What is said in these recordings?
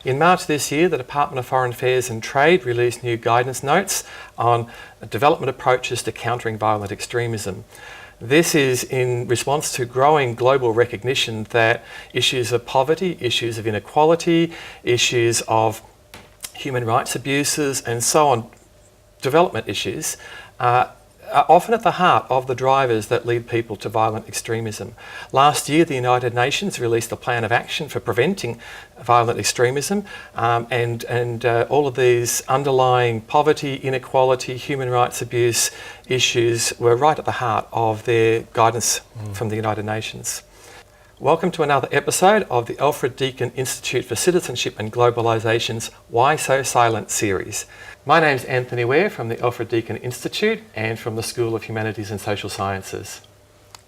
In March this year, the Department of Foreign Affairs and Trade released new guidance notes on development approaches to countering violent extremism. This is in response to growing global recognition that issues of poverty, issues of inequality, issues of human rights abuses and so on, development issues, are often at the heart of the drivers that lead people to violent extremism. Last year, the United Nations released a plan of action for preventing violent extremism, and all of these underlying poverty, inequality, human rights abuse issues were right at the heart of their guidance from the United Nations. Welcome to another episode of the Alfred Deakin Institute for Citizenship and Globalisation's Why So Silent series. My name's Anthony Ware from the Alfred Deakin Institute and from the School of Humanities and Social Sciences.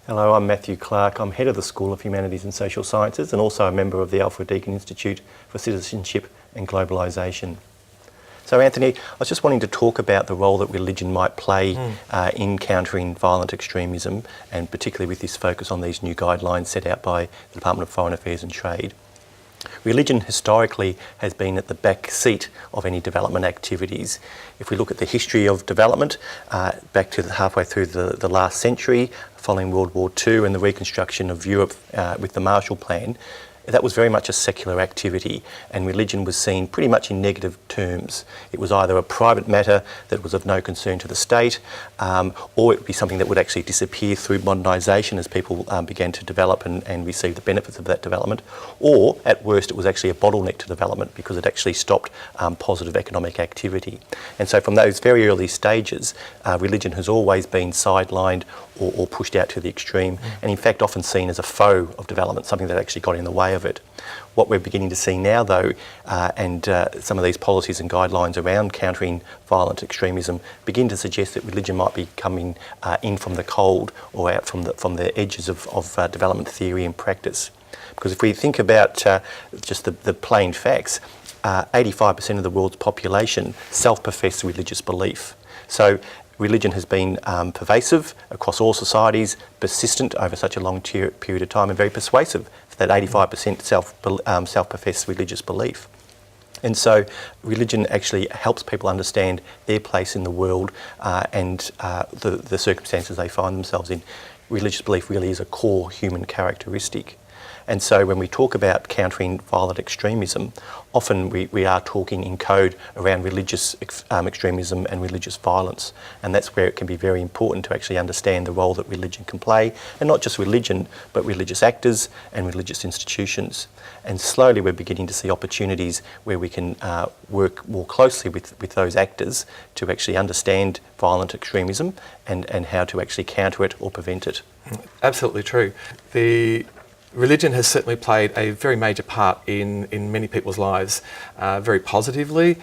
Hello, I'm Matthew Clarke. I'm head of the School of Humanities and Social Sciences and also a member of the Alfred Deakin Institute for Citizenship and Globalisation. So Anthony, I was just wanting to talk about the role that religion might play in countering violent extremism, and particularly with this focus on these new guidelines set out by the Department of Foreign Affairs and Trade. Religion historically has been at the back seat of any development activities. If we look at the history of development, back to halfway through the last century, following World War II and the reconstruction of Europe with the Marshall Plan, that was very much a secular activity, and religion was seen pretty much in negative terms. It was either a private matter that was of no concern to the state, or it would be something that would actually disappear through modernisation as people began to develop and receive the benefits of that development, or at worst it was actually a bottleneck to development because it actually stopped positive economic activity. And so from those very early stages, religion has always been sidelined or pushed out to the extreme, and in fact often seen as a foe of development, something that actually got in the way of it. What we're beginning to see now though, and some of these policies and guidelines around countering violent extremism begin to suggest that religion might be coming in from the cold or out from the edges of development theory and practice. Because if we think about just the plain facts, 85% of the world's population self-profess religious belief. So religion has been pervasive across all societies, persistent over such a long period of time, and very persuasive for that 85% self-professed religious belief. And so religion actually helps people understand their place in the world and the circumstances they find themselves in. Religious belief really is a core human characteristic. And so when we talk about countering violent extremism, often we are talking in code around religious extremism and religious violence. And that's where it can be very important to actually understand the role that religion can play, and not just religion, but religious actors and religious institutions. And slowly we're beginning to see opportunities where we can work more closely with those actors to actually understand violent extremism and how to actually counter it or prevent it. Absolutely true. Religion has certainly played a very major part in many people's lives, very positively.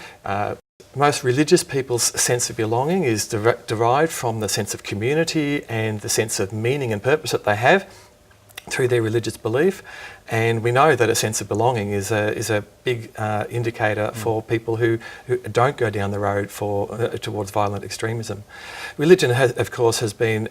Most religious people's sense of belonging is derived from the sense of community and the sense of meaning and purpose that they have through their religious belief. And we know that a sense of belonging is a big indicator for people who don't go down the road towards violent extremism. Religion, of course, has been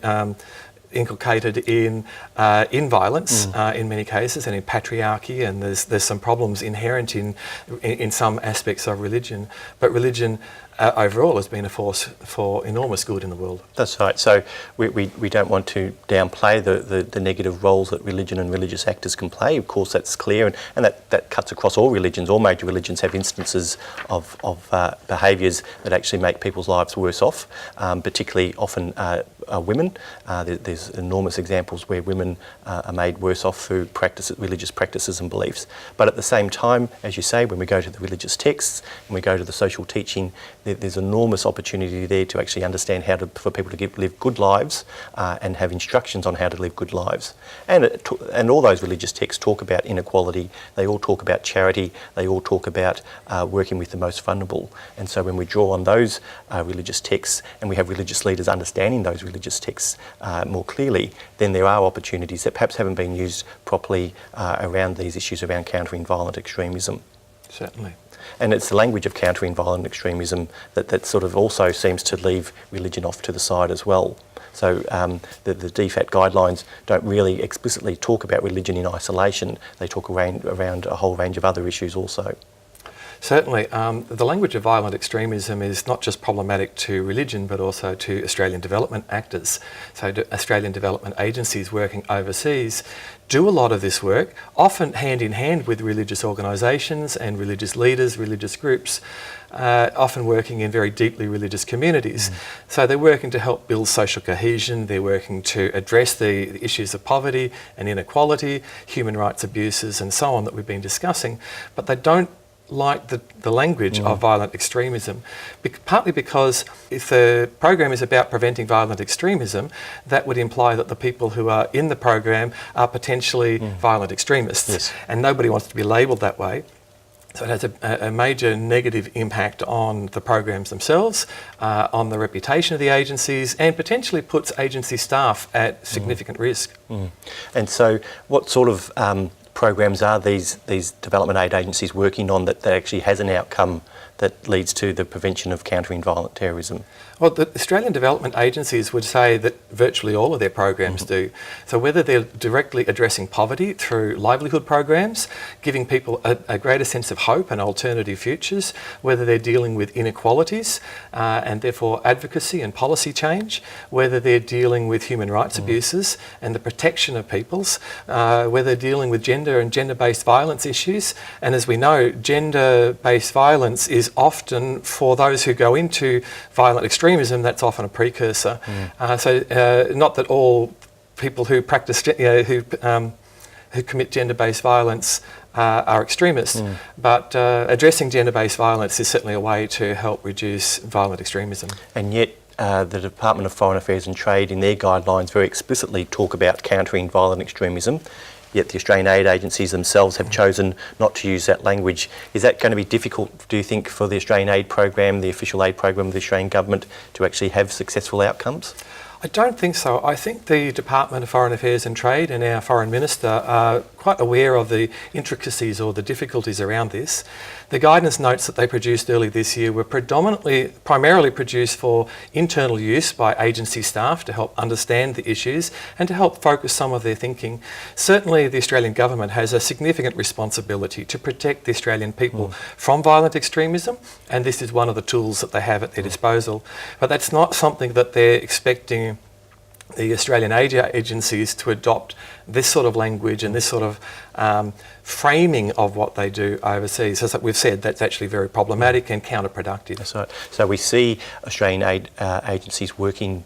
inculcated in violence in many cases, and in patriarchy, and there's some problems inherent in some aspects of religion, but religion overall has been a force for enormous good in the world. That's right. So we don't want to downplay the negative roles that religion and religious actors can play. Of course, that's clear, and that cuts across all religions. All major religions have instances of behaviours that actually make people's lives worse off, particularly often women. There's enormous examples where women are made worse off through religious practices and beliefs. But at the same time, as you say, when we go to the religious texts and we go to the social teaching, there's enormous opportunity there to actually understand for people to live good lives and have instructions on how to live good lives. And all those religious texts talk about inequality, they all talk about charity, they all talk about working with the most vulnerable. And so when we draw on those religious texts and we have religious leaders understanding those religious texts more clearly, then there are opportunities that perhaps haven't been used properly around these issues around countering violent extremism. Certainly. And it's the language of countering violent extremism that sort of also seems to leave religion off to the side as well. So the DFAT guidelines don't really explicitly talk about religion in isolation. They talk around a whole range of other issues also. Certainly. The language of violent extremism is not just problematic to religion, but also to Australian development actors. So Australian development agencies working overseas do a lot of this work, often hand in hand with religious organisations and religious leaders, religious groups, often working in very deeply religious communities. So they're working to help build social cohesion, they're working to address the issues of poverty and inequality, human rights abuses and so on that we've been discussing, but they don't like the language of violent extremism, partly because if the program is about preventing violent extremism, that would imply that the people who are in the program are potentially violent extremists. Yes. And nobody wants to be labelled that way. So it has a major negative impact on the programs themselves, on the reputation of the agencies, and potentially puts agency staff at significant risk. And so what sort of programs are these development aid agencies working on that actually has an outcome that leads to the prevention of countering violent terrorism? Well, the Australian development agencies would say that virtually all of their programs do. So whether they're directly addressing poverty through livelihood programs, giving people a greater sense of hope and alternative futures, whether they're dealing with inequalities and therefore advocacy and policy change, whether they're dealing with human rights abuses and the protection of peoples, whether they're dealing with gender and gender-based violence issues. And as we know, gender-based violence is often, for those who go into violent extremism, that's often a precursor. So not that all people who practice, who commit gender-based violence are extremists, but addressing gender-based violence is certainly a way to help reduce violent extremism. And yet the Department of Foreign Affairs and Trade in their guidelines very explicitly talk about countering violent extremism, yet the Australian aid agencies themselves have chosen not to use that language. Is that going to be difficult, do you think, for the Australian aid program, the official aid program of the Australian government, to actually have successful outcomes? I don't think so. I think the Department of Foreign Affairs and Trade and our Foreign Minister are quite aware of the intricacies or the difficulties around this. The guidance notes that they produced early this year were primarily produced for internal use by agency staff to help understand the issues and to help focus some of their thinking. Certainly the Australian government has a significant responsibility to protect the Australian people from violent extremism, and this is one of the tools that they have at their disposal. But that's not something that they're expecting the Australian aid agencies to adopt this sort of language and this sort of framing of what they do overseas. As we've said, that's actually very problematic and counterproductive. That's right. So we see Australian aid agencies working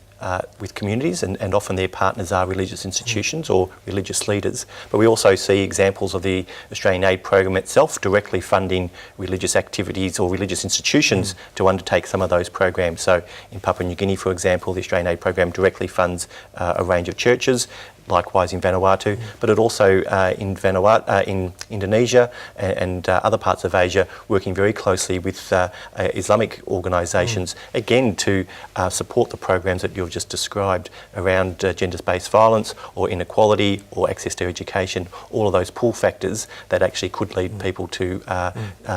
with communities, and often their partners are religious institutions or religious leaders. But we also see examples of the Australian aid program itself directly funding religious activities or religious institutions to undertake some of those programs. So in Papua New Guinea, for example, the Australian aid program directly funds a range of churches, likewise in Vanuatu, but it also in Indonesia and other parts of Asia, working very closely with Islamic organisations, again to support the programs that you've just described around gender-based violence or inequality or access to education, all of those pull factors that actually could lead people to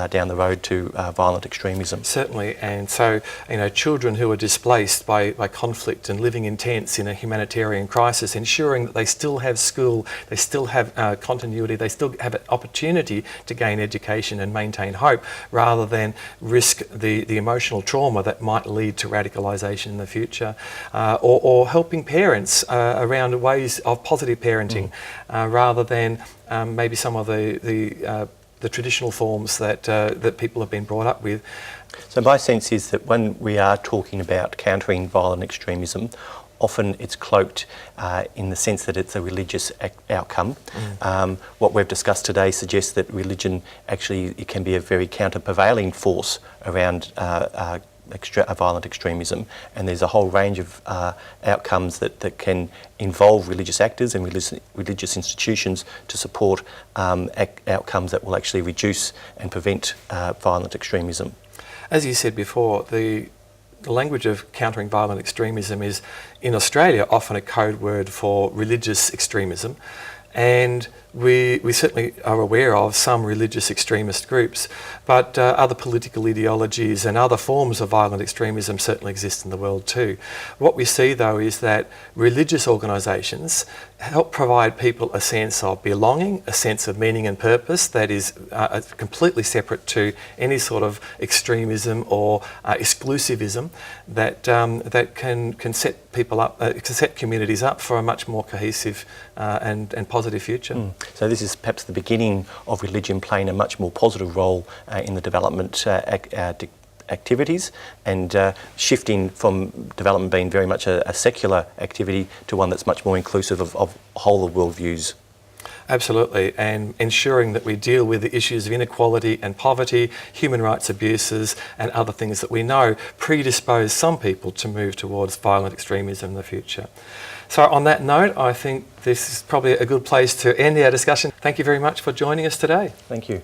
down the road to violent extremism. Certainly, and so children who are displaced by conflict and living in tents in a humanitarian crisis, ensuring that they still have school, they still have continuity, they still have an opportunity to gain education and maintain hope, rather than risk the emotional trauma that might lead to radicalisation in the future, or helping parents around ways of positive parenting, rather than maybe some of the traditional forms that people have been brought up with. So my sense is that when we are talking about countering violent extremism, often it's cloaked in the sense that it's a religious outcome. What we've discussed today suggests that religion actually it can be a very counter-prevailing force around violent extremism, and there's a whole range of outcomes that can involve religious actors and religious institutions to support outcomes that will actually reduce and prevent violent extremism. As you said before, the language of countering violent extremism is, in Australia, often a code word for religious extremism. And we certainly are aware of some religious extremist groups, but other political ideologies and other forms of violent extremism certainly exist in the world too. What we see though is that religious organisations help provide people a sense of belonging, a sense of meaning and purpose that is completely separate to any sort of extremism or exclusivism that can set people up, can set communities up for a much more cohesive and positive future. So this is perhaps the beginning of religion playing a much more positive role in the development activities, and shifting from development being very much a secular activity to one that's much more inclusive of whole of worldviews. Absolutely, and ensuring that we deal with the issues of inequality and poverty, human rights abuses and other things that we know predispose some people to move towards violent extremism in the future. So on that note, I think this is probably a good place to end our discussion. Thank you very much for joining us today. Thank you.